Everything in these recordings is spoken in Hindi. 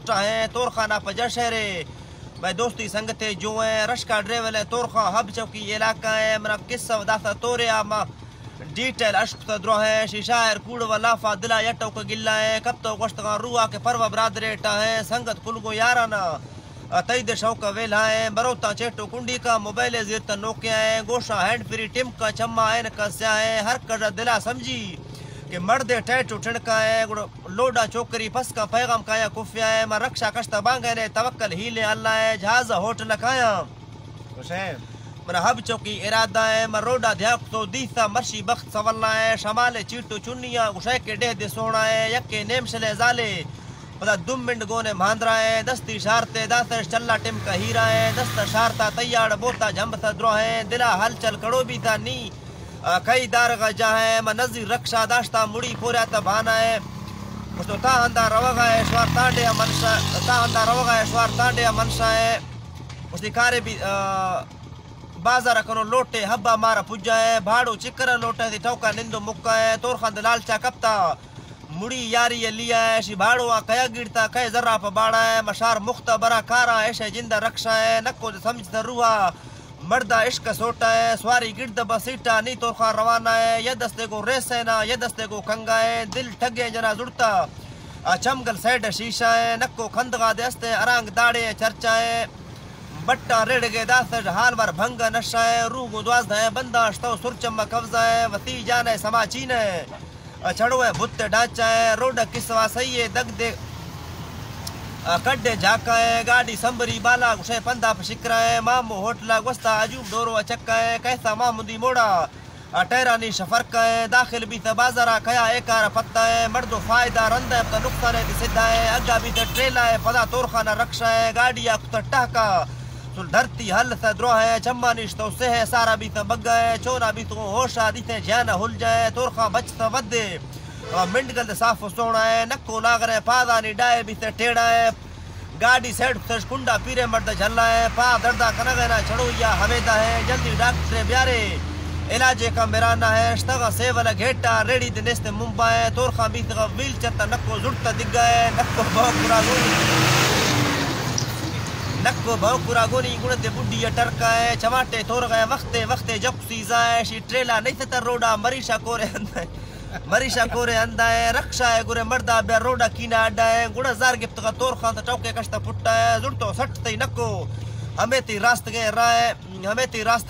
उठा है तोरखाना पजा शहरे भाई दोस्ती संगते जो है रश्का ड्रेवल है तोरखा हब चौकी इलाका है मरा किस्सा दासा तोरिया मा डिटेल अश्क तद्रो है शीशायर कूड़ वलाफा दिला यटो का गिल्ला है कब तो गोश्तगा रुआ के परवा बरादरेटा है संगत कुलगो याराना तईद शौक वेला है बरोता चेटो कुंडी का मोबाइल जीरता नोकिया है गोशा हैंड फ्री टिम का चम्मा है कस्या है हर कर दिला समझी कि मर्दे टैटू ठिणका है लोडा चोकरी फस का पैगाम काया कुफिया है मैं रक्षा कश्ता बांगे ने तवक्कल हीले अल्लाह है जहाज होटल काया मेरा हब चौकी इरादा है मैं रोडा ध्याक तो दीसा मर्शी बख्त सवलना है शमाले चीटू चुनिया उशे के डेह दे सोना है यक्के नेम शले जाले पता दुम मिंड गोने मांदरा है दस्ती शारते दासे चल्ला टिम का हीरा है दस्ता शारता तैयार बोता झंबता द्रो है दिला हलचल कड़ो भी था नी कई दार गजा है मैं नजीर रक्षा दाश्ता मुड़ी पोरा तबाना है तो तांदा रवगा है श्वार तांडे मनशा तांदा रवगा है श्वार तांडे मनशा है उसने कारे भी बाजार करो लोटे हब्बा मारा पुजा है भाड़ो चिकर लोटे दी टौका निंदो मुक्का है तोरखान दलाल चा कप्ता मुड़ी यारी लिया है शी भाड़ो आ कया गिरता कय जरा पर बाड़ा है मशार मुख्ता बरा कारा ऐसे जिंदा रक्षा है नक्को समझता रुआ मर्दा इश्क सोटा है स्वारी गिरद बसीटा नी तोरखा रवाना है ये दस्ते को रेस है ना ये दस्ते को कंगा है दिल ठगे जना जुड़ता चमगल सैड शीशा है नक्को खंदगा दस्ते अरंग दाड़े चर्चा है बट्टा रेड़ के दास हाल बार भंग नशा है रूह गुदवाज है बंदा अश्तो सुरचम कब्जा है वती जान है समाचीन है छड़ो है भुत्ते ढांचा है रोड किसवा सही है दग दे कड्डे झाका है गाड़ी संबरी बाला गुशे पंदा पर शिकरा है मामो होटला गोस्ता अजूब डोरो चक्का है कैसा मामूदी मोड़ा टहरानी शफर का है दाखिल भी बाजारा खया एकार पत्ता है मर्दो फायदा रंदा है नुकसान है सीधा है अग्गा भी ट्रेला है पदा तोरखाना रक्षा है गाड़िया टहका धरती हल से द्रो है चम्मा निश तो से है सारा भी बग्गा है चोरा भी तो होशा दिथे जाना हुल जाए तोरखा बचता वदे मिंडगल साफ सोना है नक्को नागर है पादा नी डाए भी टेढ़ा है गाड़ी सेट कुंडा पीरे मर्द झल्ला है पा दर्दा कनगना चढ़ोया हमेदा है जल्दी डॉक्टर ब्यारे इलाजे का मेराना है श्तगा सेवल घेटा रेडी दिनेस्त मुंबई है तोरखा भी व्हील चता नक्को जुड़ता दिग्गा है नक्को बहुपुरा गोनी गुणते बुड्डी टरका है चमाटे तोर गए वक्ते वक्ते जब सीजा है शी ट्रेला नहीं थे रोडा मरीशा कोरे अंदा है रक्षा है गुरे मर्दा बे रोडा कीना अड्डा है गुड़ा जार गिफ्त का तोर खान चौके कश्ता पुट्टा है जुड़तो सटते नक्को हमें ती रास्त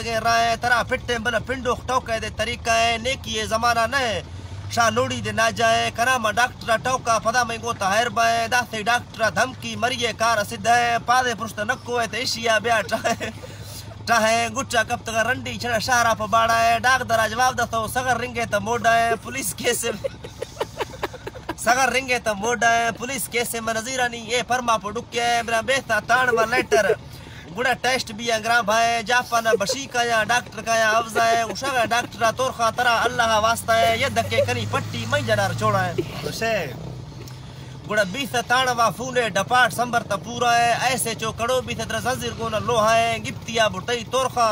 गए राय तरा फिट्टे बल पिंडो टौके दे तरीका है नेकी ये जमाना न शाह लोड़ी दे ना जाए करामा डॉक्टर टौका पदा में गोता हैर बाए दासे डॉक्टर धमकी मरिए कार सिद्ध है पादे पुरुष नक्को है एशिया ब्या चाहे गुच्चा कब तक रंडी छड़ा शाहरा पर बाड़ा है डाक दरा जवाब दो सगर रिंगे तो मोड़ा है पुलिस केस सगर रिंगे तो मोड़ा है पुलिस केस में नजीरा नहीं ये फरमा पर डुके है मेरा बेहता तान में लेटर गुड़ा टेस्ट भी अंग्राम भाई जापान बशी का या डॉक्टर का या अफजा है उशा डॉक्टर तोर खा तरा अल्लाह वास्ता है ये धक्के करी पट्टी मई जनार छोड़ा है उसे गुड़ा बीस ताणवा फूले डपाट संबर पूरा है ऐसे चो कड़ो भी जंजीर को न लोहा है गिप्तिया बुटई तोरखा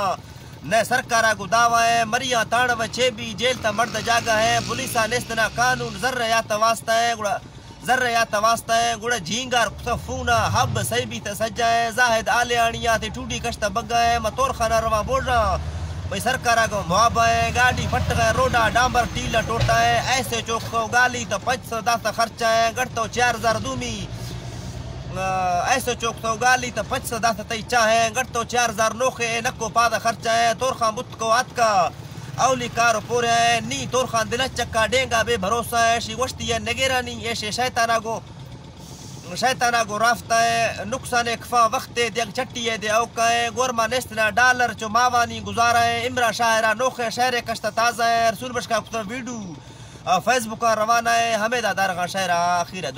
न सरकारा को दावा है मरिया ताणव छेबी जेल ता मर्द जागा है पुलिसा नेस्तना कानून जर्र या वास्ता है गुड़ा जर्र या वास्ता है गुड़ा झींगार फूना हब सही भी सज्जा है जाहिद आले आनिया थे टूडी कश्ता बग्गा है मैं तोरखाना रवा बोल रहा भाई सरकारा को मुआबा है गाड़ी फट गए रोडा डांबर टीला टोटा है ऐसे चौक तो गाली तो 510 खर्चा है गढ़ तो 4000 दूमी ऐसे चौक तो गाली तो 510 तैचा है गढ़ तो 4000 नोखे नक्को पादा खर्चा है तोरखा मुत को आत का औली कार पूरे है नी तोरखा दिल चक्का डेंगा बे भरोसा है शी वस्ती है नगेरा नी ऐसे शैताना को राफ्ता है नुकसान खफा वक्त दियक छट्टी है दे औका है गोरमा नेस्तना डॉलर चो मावानी गुजारा है इमरा शाहरा नोखे शहर कश्ता ताजा है रसूल बश का वीडियो फेसबुक का रवाना है हमें दादार का शहरा आखिर